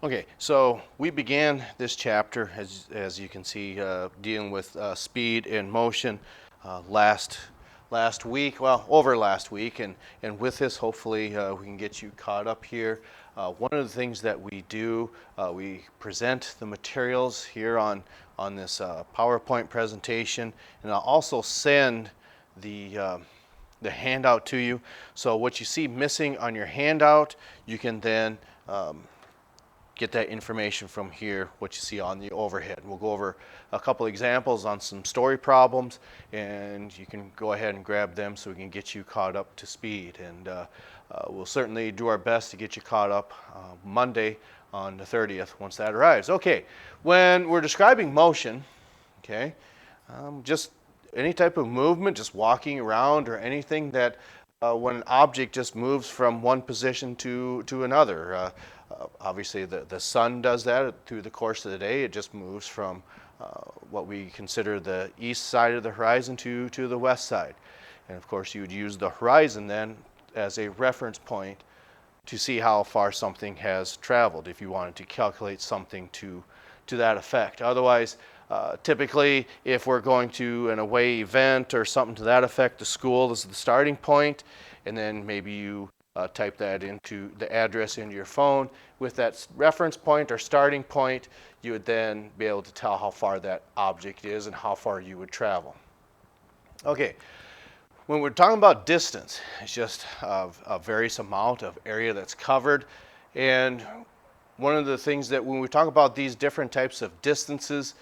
Okay, so we began this chapter, as you can see, dealing with speed and motion last week, well, over last week, and with this, hopefully, we can get you caught up here. One of the things that we do, we present the materials here on this PowerPoint presentation, and I'll also send the handout to you. So what you see missing on your handout, you can then get that information from here, what you see on the overhead. We'll go over a couple examples on some story problems, and you can go ahead and grab them so we can get you caught up to speed. And we'll certainly do our best to get you caught up Monday on the 30th once that arrives. Okay, when we're describing motion, okay, just any type of movement, just walking around or anything that when an object just moves from one position to another. Obviously, the sun does that through the course of the day. It just moves from what we consider the east side of the horizon to the west side. And of course, you would use the horizon then as a reference point to see how far something has traveled if you wanted to calculate something to that effect. Otherwise, typically, if we're going to an away event or something to that effect, the school is the starting point, and then maybe you type that into the address into your phone. With that reference point or starting point, you would then be able to tell how far that object is and how far you would travel. Okay, when we're talking about distance, it's just a various amount of area that's covered. And one of the things that when we talk about these different types of distances,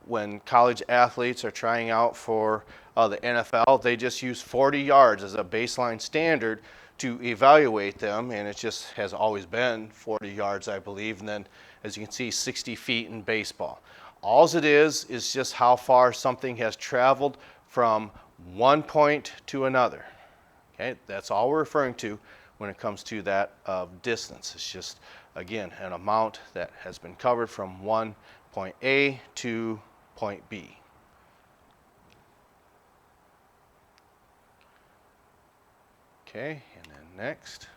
when college athletes are trying out for the NFL, they just use 40 yards as a baseline standard to evaluate them, and it just has always been 40 yards, I believe, and then, as you can see, 60 feet in baseball. All it is just how far something has traveled from one point to another. Okay, that's all we're referring to when it comes to that distance. It's just, again, an amount that has been covered from one point A to point B. Okay, and then next.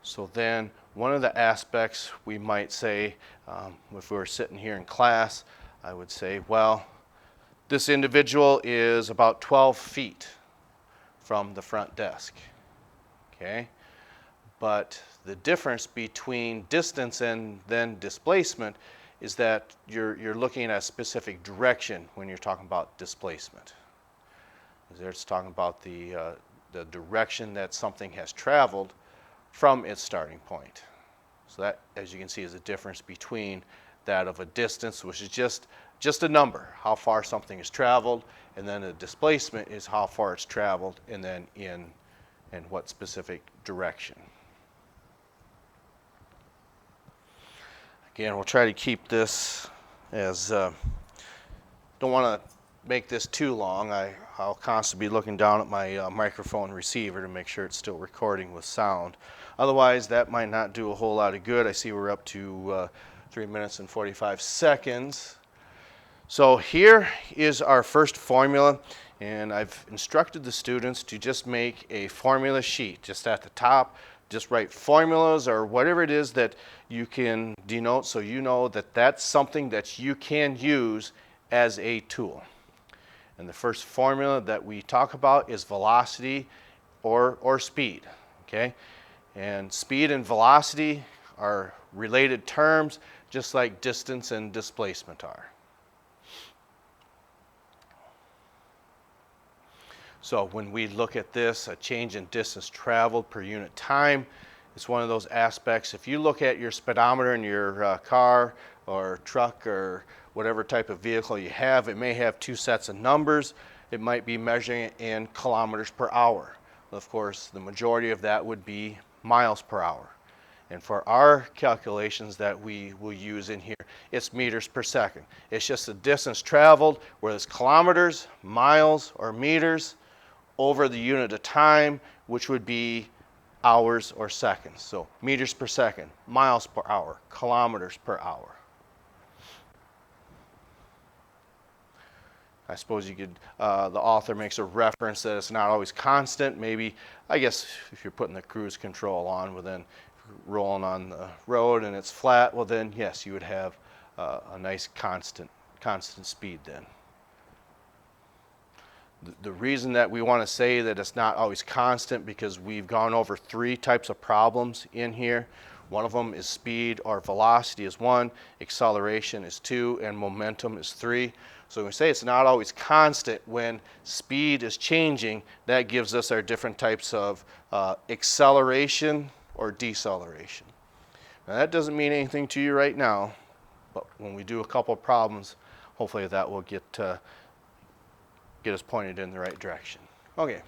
So then one of the aspects we might say, if we were sitting here in class, I would say, well, this individual is about 12 feet from the front desk, okay? But the difference between distance and then displacement is that you're looking at a specific direction when you're talking about displacement. It's talking about the direction that something has traveled from its starting point. So that, as you can see, is a difference between that of a distance, which is just a number, how far something has traveled, and then a displacement is how far it's traveled, and then in what specific direction. Again, we'll try to keep this as, don't want to make this too long. I'll constantly be looking down at my microphone receiver to make sure it's still recording with sound. Otherwise, that might not do a whole lot of good. I see we're up to 3 minutes and 45 seconds. So here is our first formula, and I've instructed the students to just make a formula sheet just at the top. Just write formulas or whatever it is that you can denote so you know that that's something that you can use as a tool. And the first formula that we talk about is velocity or speed, okay? And speed and velocity are related terms, just like distance and displacement are. So when we look at this, a change in distance traveled per unit time, it's one of those aspects. If you look at your speedometer in your car or truck or whatever type of vehicle you have, it may have two sets of numbers. It might be measuring it in kilometers per hour. Of course, the majority of that would be miles per hour. And for our calculations that we will use in here, it's meters per second. It's just the distance traveled, whether it's kilometers, miles, or meters, over the unit of time, which would be hours or seconds. So meters per second, miles per hour, kilometers per hour. I suppose you could, the author makes a reference that it's not always constant. Maybe, I guess, if you're putting the cruise control on, well then, rolling on the road and it's flat, well then, yes, you would have a nice constant speed then. The reason that we want to say that it's not always constant, because we've gone over 3 types of problems in here. One of them is speed or velocity is 1, acceleration is 2, and momentum is 3. So when we say it's not always constant, when speed is changing, that gives us our different types of acceleration or deceleration. Now that doesn't mean anything to you right now, but when we do a couple of problems, hopefully that will get us pointed in the right direction. Okay.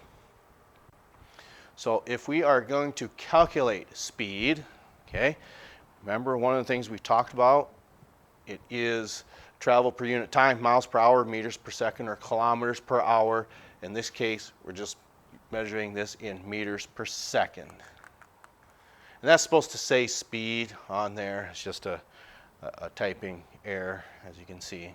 So if we are going to calculate speed, okay, remember one of the things we talked about, it is travel per unit time, miles per hour, meters per second, or kilometers per hour. In this case, we're just measuring this in meters per second. And that's supposed to say speed on there. It's just a typing error, as you can see.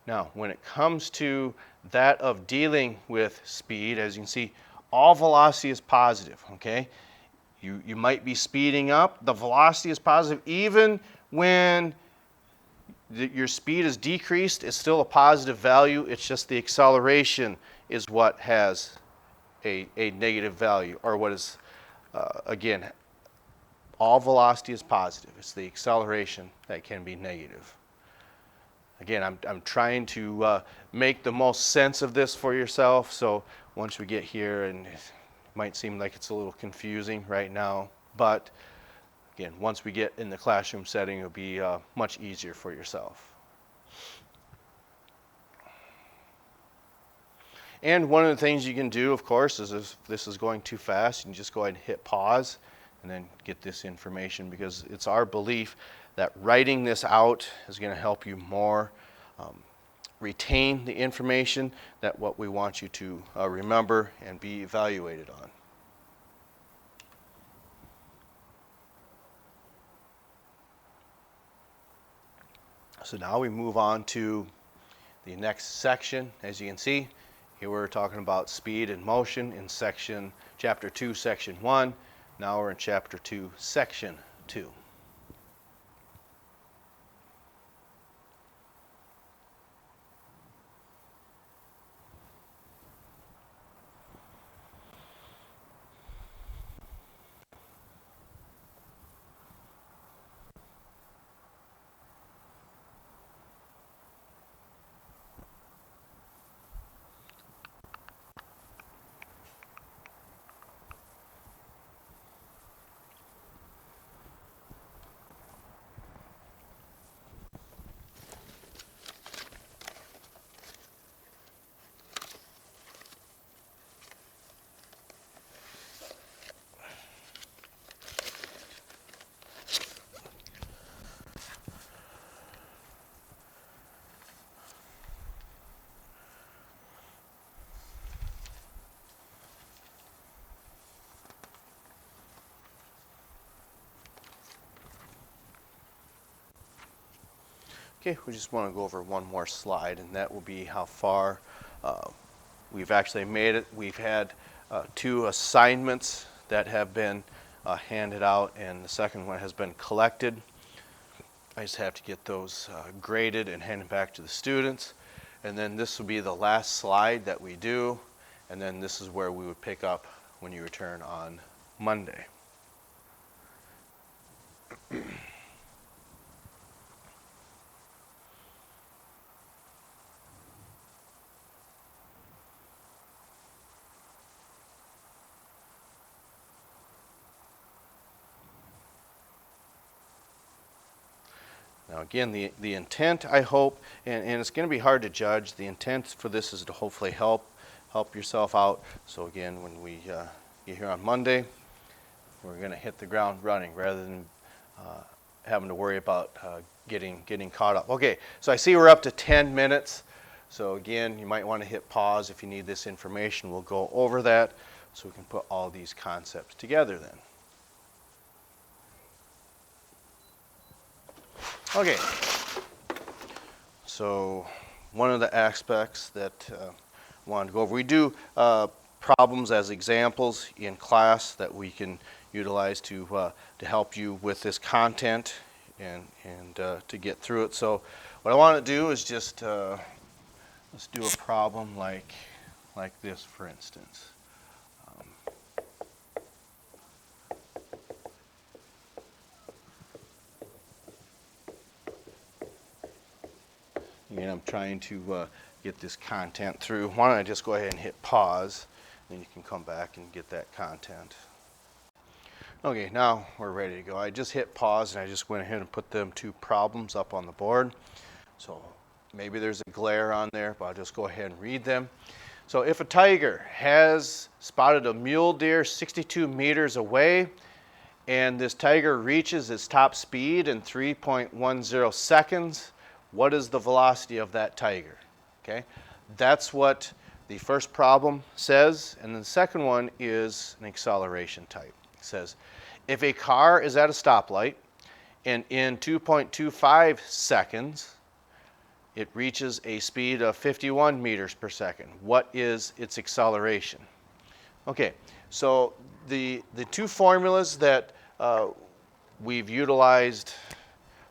Now, when it comes to that of dealing with speed, as you can see, all velocity is positive, okay? You might be speeding up. The velocity is positive. Even when your speed is decreased, it's still a positive value. It's just the acceleration is what has a negative value, or what is, again, all velocity is positive. It's the acceleration that can be negative. Again, I'm trying to make the most sense of this for yourself, so once we get here, and it might seem like it's a little confusing right now, but again, once we get in the classroom setting, it'll be much easier for yourself. And one of the things you can do, of course, is if this is going too fast, you can just go ahead and hit pause and then get this information, because it's our belief that writing this out is going to help you more retain the information that what we want you to remember and be evaluated on. So now we move on to the next section. As you can see, here we're talking about speed and motion in chapter 2, section 1. Now we're in chapter 2, section 2. Okay, we just want to go over one more slide, and that will be how far we've actually made it. We've had 2 assignments that have been handed out, and the second one has been collected. I just have to get those graded and handed back to the students. And then this will be the last slide that we do, and then this is where we would pick up when you return on Monday. Now again, the intent, I hope, and it's going to be hard to judge, the intent for this is to hopefully help yourself out. So again, when we get here on Monday, we're going to hit the ground running rather than having to worry about getting caught up. Okay, so I see we're up to 10 minutes. So again, you might want to hit pause if you need this information. We'll go over that so we can put all these concepts together then. Okay, so one of the aspects that I wanted to go over, we do problems as examples in class that we can utilize to help you with this content and to get through it. So what I want to do is just let's do a problem like this, for instance. Again, I'm trying to get this content through. Why don't I just go ahead and hit pause, and you can come back and get that content. Okay, now we're ready to go. I just hit pause, and I just went ahead and put them two problems up on the board. So maybe there's a glare on there, but I'll just go ahead and read them. So if a tiger has spotted a mule deer 62 meters away, and this tiger reaches its top speed in 3.10 seconds, what is the velocity of that tiger? Okay, that's what the first problem says, and the second one is an acceleration type. It says, if a car is at a stoplight and in 2.25 seconds it reaches a speed of 51 meters per second, what is its acceleration? Okay, so the two formulas that we've utilized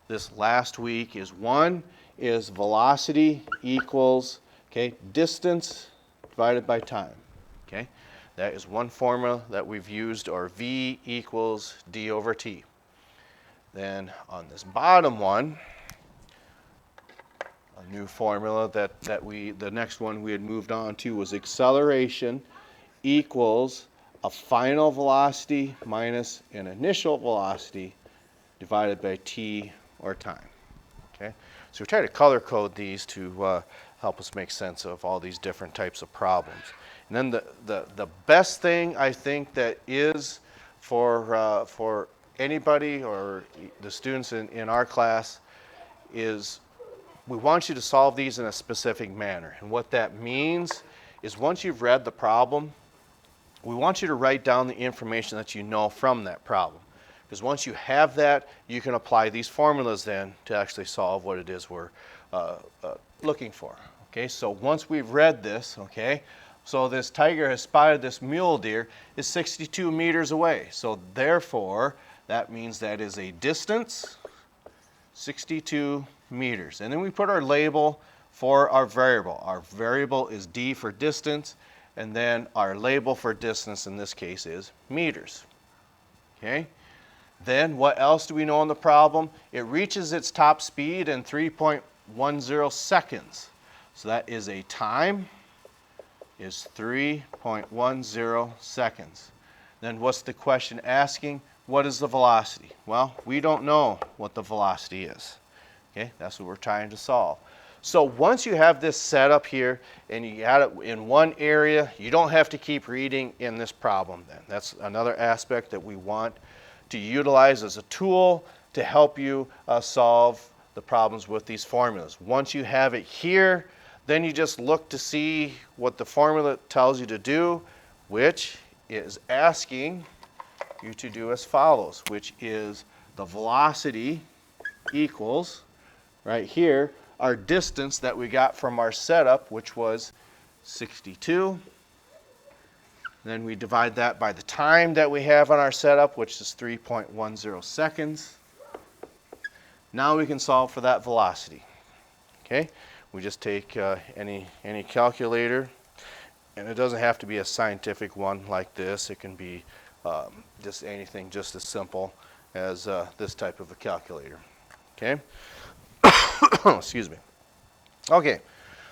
this last week is, one is velocity equals, okay, distance divided by time. Okay, that is one formula that we've used, or V equals d over t. Then on this bottom one, a new formula that the next one we had moved on to was acceleration equals a final velocity minus an initial velocity divided by t, or time. Okay, so we try to color code these to help us make sense of all these different types of problems. And then the best thing I think that is for anybody or the students in our class is, we want you to solve these in a specific manner. And what that means is, once you've read the problem, we want you to write down the information that you know from that problem. Because once you have that, you can apply these formulas then to actually solve what it is we're looking for. Okay, so once we've read this, okay, so this tiger has spotted this mule deer is 62 meters away. So therefore, that means that is a distance, 62 meters. And then we put our label for our variable. Our variable is d for distance, and then our label for distance in this case is meters. Okay? Then what else do we know in the problem? It reaches its top speed in 3.10 seconds. So that is a time is 3.10 seconds. Then what's the question asking? What is the velocity? Well, we don't know what the velocity is. Okay, that's what we're trying to solve. So once you have this set up here and you got it in one area, you don't have to keep reading in this problem then. That's another aspect that we want to utilize as a tool to help you solve the problems with these formulas. Once you have it here, then you just look to see what the formula tells you to do, which is asking you to do as follows, which is the velocity equals, right here, our distance that we got from our setup, which was 62. Then we divide that by the time that we have on our setup, which is 3.10 seconds. Now we can solve for that velocity. Okay, we just take any calculator, and it doesn't have to be a scientific one like this. It can be just anything just as simple as this type of a calculator. Okay. Excuse me. Okay,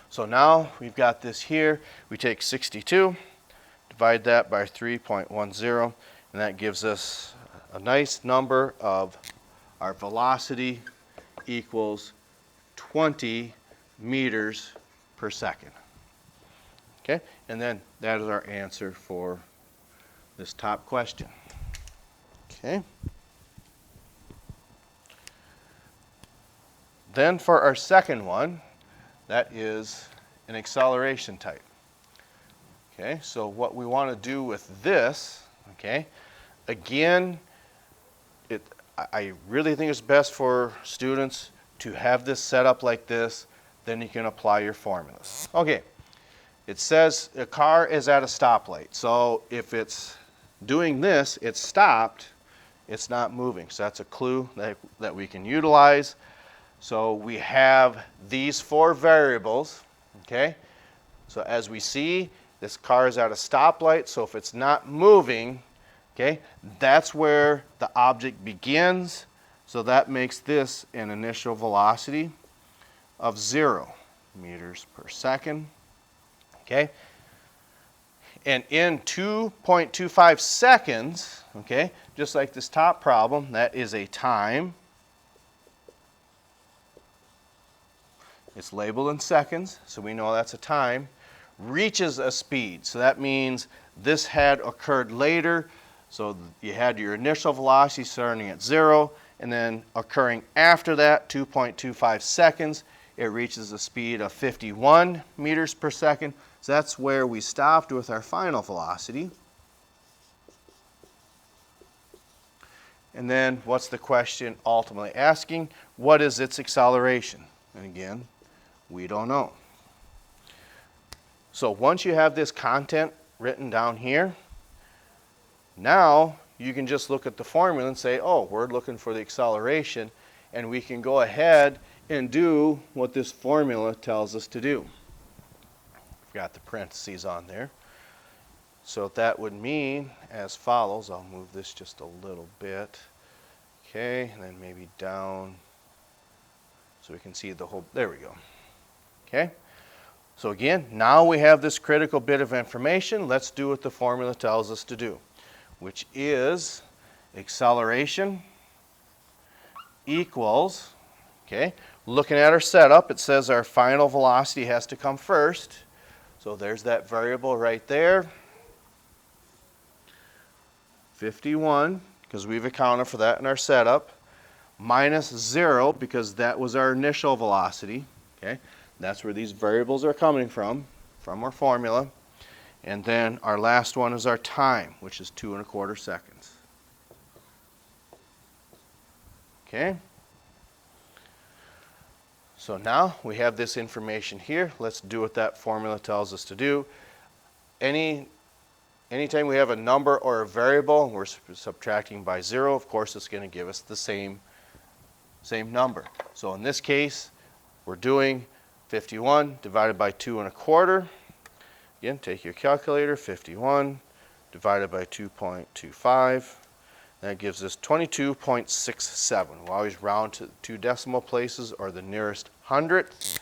so now we've got this here. We take 62, divide that by 3.10, and that gives us a nice number of our velocity equals 20 meters per second. Okay, and then that is our answer for this top question. Okay. Then for our second one, that is an acceleration type. Okay, so what we want to do with this, okay, again, I really think it's best for students to have this set up like this, then you can apply your formulas. Okay, it says a car is at a stoplight, so if it's doing this, it's stopped, it's not moving. So that's a clue that we can utilize. So we have these four variables, okay? So as we see, this car is at a stoplight, so if it's not moving, okay, that's where the object begins. So that makes this an initial velocity of 0 meters per second, okay? And in 2.25 seconds, okay, just like this top problem, that is a time. It's labeled in seconds, so we know that's a time. Reaches a speed, so that means this had occurred later. So you had your initial velocity starting at 0, and then occurring after that, 2.25 seconds, it reaches a speed of 51 meters per second. So that's where we stopped with our final velocity. And then what's the question ultimately asking? What is its acceleration? And again, we don't know. So once you have this content written down here, now you can just look at the formula and say, oh, we're looking for the acceleration, and we can go ahead and do what this formula tells us to do. I've got the parentheses on there. So that would mean as follows. I'll move this just a little bit. Okay, and then maybe down so we can see the whole, there we go. Okay, so again, now we have this critical bit of information. Let's do what the formula tells us to do, which is acceleration equals, okay, looking at our setup, it says our final velocity has to come first. So there's that variable right there, 51, because we've accounted for that in our setup, minus 0, because that was our initial velocity, okay? That's where these variables are coming from our formula. And then our last one is our time, which is 2.25 seconds. Okay? So now we have this information here. Let's do what that formula tells us to do. Anytime we have a number or a variable and we're subtracting by 0, of course it's going to give us the same number. So in this case, we're doing 51 divided by 2.25. Again, take your calculator, 51 divided by 2.25. That gives us 22.67. We'll always round to 2 decimal places or the nearest hundredth.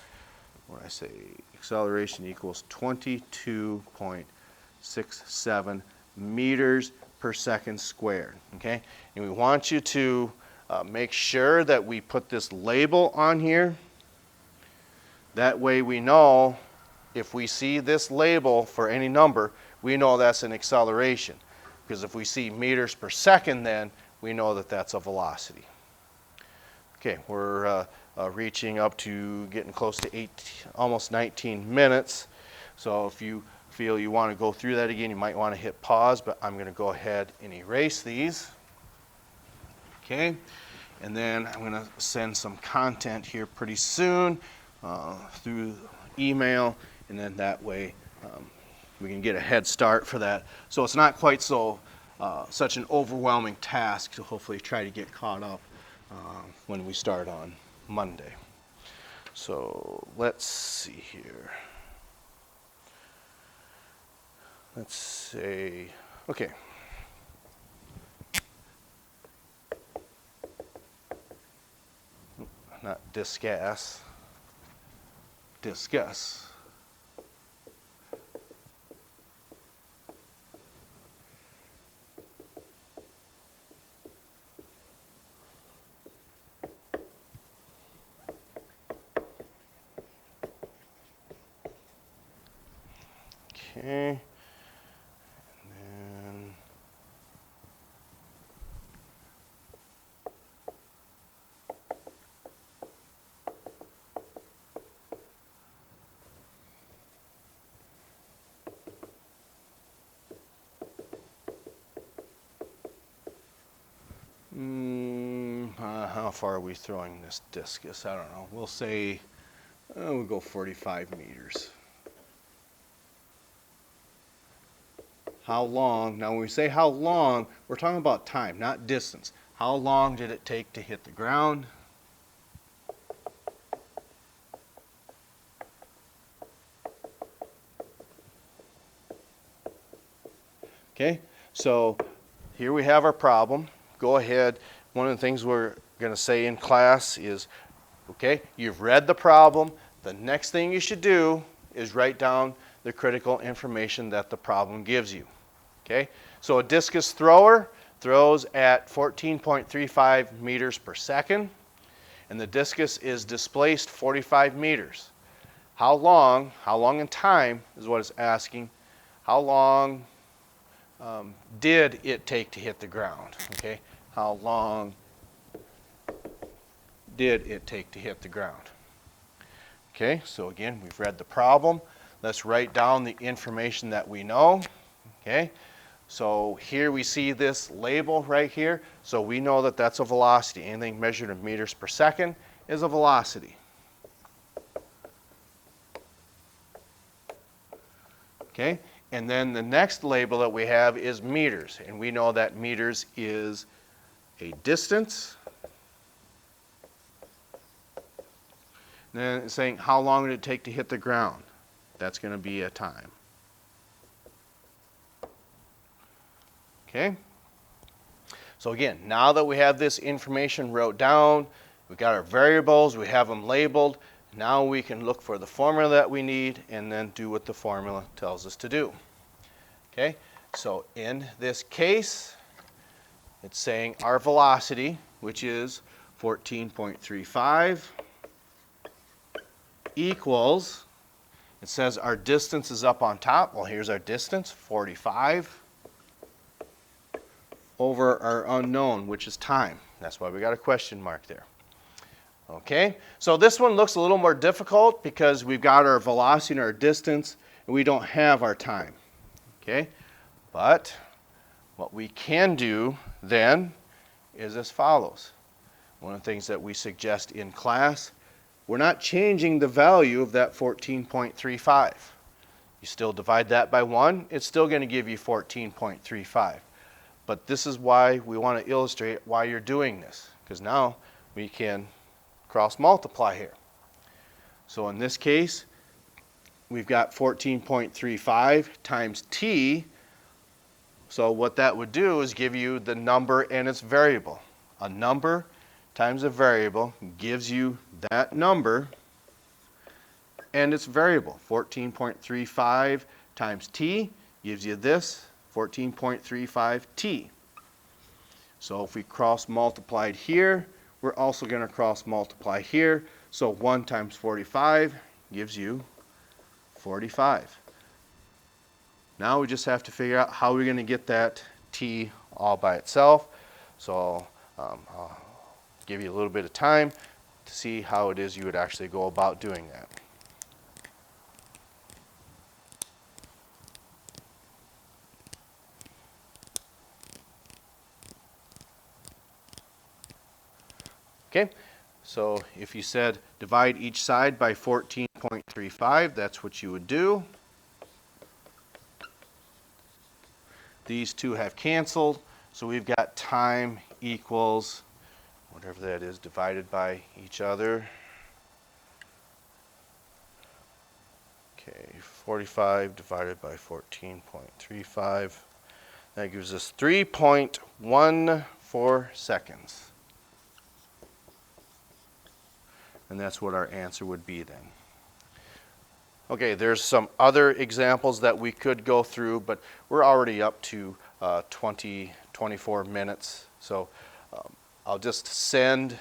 When I say acceleration equals 22.67 meters per second squared. Okay? And we want you to make sure that we put this label on here. That way we know if we see this label for any number, we know that's an acceleration. Because if we see meters per second, then we know that that's a velocity. Okay, we're reaching up to getting close to almost 19 minutes. So if you feel you want to go through that again, you might want to hit pause, but I'm going to go ahead and erase these. Okay, and then I'm going to send some content here pretty soon through email, and then that way we can get a head start for that. So it's not quite so such an overwhelming task to hopefully try to get caught up when we start on Monday. So let's see here. Let's say, okay. Not discuss. Discuss. Okay. And then far are we throwing this discus? I don't know. We'll say, we'll go 45 meters. How long? Now when we say how long, we're talking about time, not distance. How long did it take to hit the ground? Okay, so here we have our problem. Go ahead. One of the things we're going to say in class is, okay, you've read the problem. The next thing you should do is write down the critical information that the problem gives you. Okay, so a discus thrower throws at 14.35 meters per second, and the discus is displaced 45 meters. How long in time is what it's asking. How long did it take to hit the ground? Okay, how long did it take to hit the ground? Okay, so again, we've read the problem. Let's write down the information that we know. Okay, so here we see this label right here. So we know that that's a velocity. Anything measured in meters per second is a velocity. Okay, and then the next label that we have is meters. And we know that meters is a distance. And then it's saying how long did it take to hit the ground? That's going to be a time. Okay? So again, now that we have this information wrote down, we've got our variables, we have them labeled, now we can look for the formula that we need and then do what the formula tells us to do. Okay? So in this case, it's saying our velocity, which is 14.35, equals, it says our distance is up on top. Well, here's our distance, 45, over our unknown, which is time. That's why we got a question mark there. Okay, so this one looks a little more difficult because we've got our velocity and our distance, and we don't have our time. Okay, but what we can do then is as follows. One of the things that we suggest in class, we're not changing the value of that 14.35. You still divide that by 1, it's still going to give you 14.35. But this is why we want to illustrate why you're doing this, because now we can cross multiply here. So in this case, we've got 14.35 times t. So what that would do is give you the number and its variable. A number times a variable gives you that number and its variable. 14.35 times t gives you this, 14.35 t. So if we cross multiplied here, we're also going to cross multiply here. So 1 times 45 gives you 45. Now we just have to figure out how we're going to get that t all by itself. So I'll give you a little bit of time to see how it is you would actually go about doing that. Okay, so if you said divide each side by 14.35, that's what you would do. These two have canceled, so we've got time equals whatever that is divided by each other. Okay, 45 divided by 14.35. That gives us 3.14 seconds. And that's what our answer would be then. Okay, there's some other examples that we could go through, but we're already up to 24 minutes. So I'll just send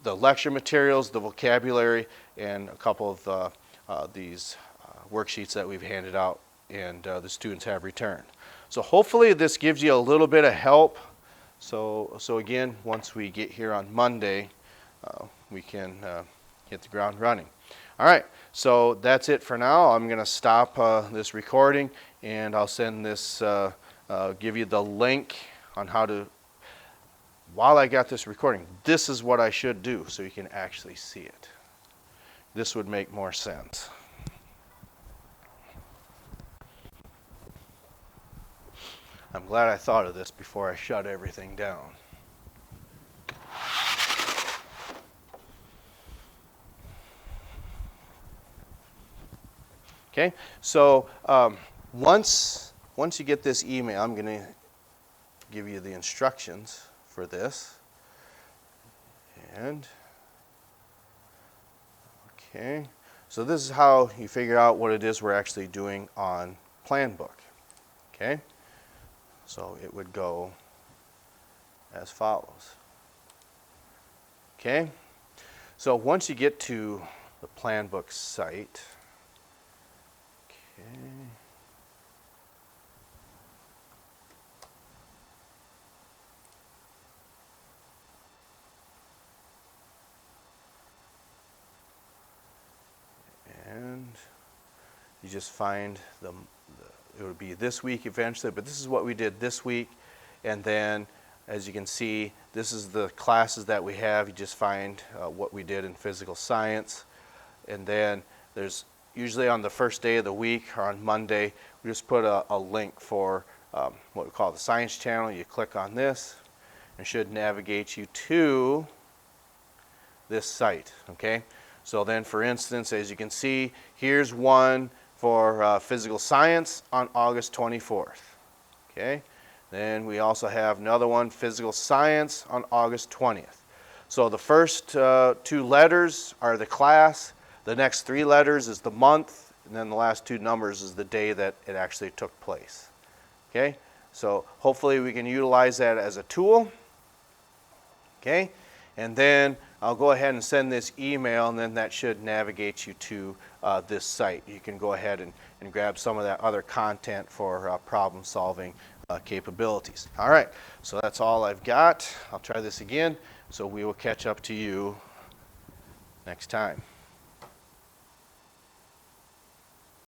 the lecture materials, the vocabulary, and a couple of these worksheets that we've handed out and the students have returned. So hopefully this gives you a little bit of help. So again, once we get here on Monday, we can hit the ground running. All right, so that's it for now. I'm going to stop this recording, and I'll send this, give you the link on how to while I got this recording, this is what I should do so you can actually see it. This would make more sense. I'm glad I thought of this before I shut everything down. Okay, so once you get this email, I'm going to give you the instructions for this. And okay, so this is how you figure out what it is we're actually doing on Plan Book. Okay, so it would go as follows. Okay, so once you get to the Plan Book site, okay, and you just find it would be this week eventually, but this is what we did this week. And then, as you can see, this is the classes that we have. You just find what we did in physical science. And then there's usually on the first day of the week or on Monday, we just put a link for what we call the science channel. You click on this and it should navigate you to this site, okay? So then, for instance, as you can see, here's one for physical science on August 24th, okay? Then we also have another one, physical science, on August 20th. So the first two letters are the class, the next three letters is the month, and then the last two numbers is the day that it actually took place, okay? So hopefully we can utilize that as a tool, okay? And then I'll go ahead and send this email, and then that should navigate you to this site. You can go ahead and grab some of that other content for problem-solving capabilities. All right, so that's all I've got. I'll try this again, so we will catch up to you next time.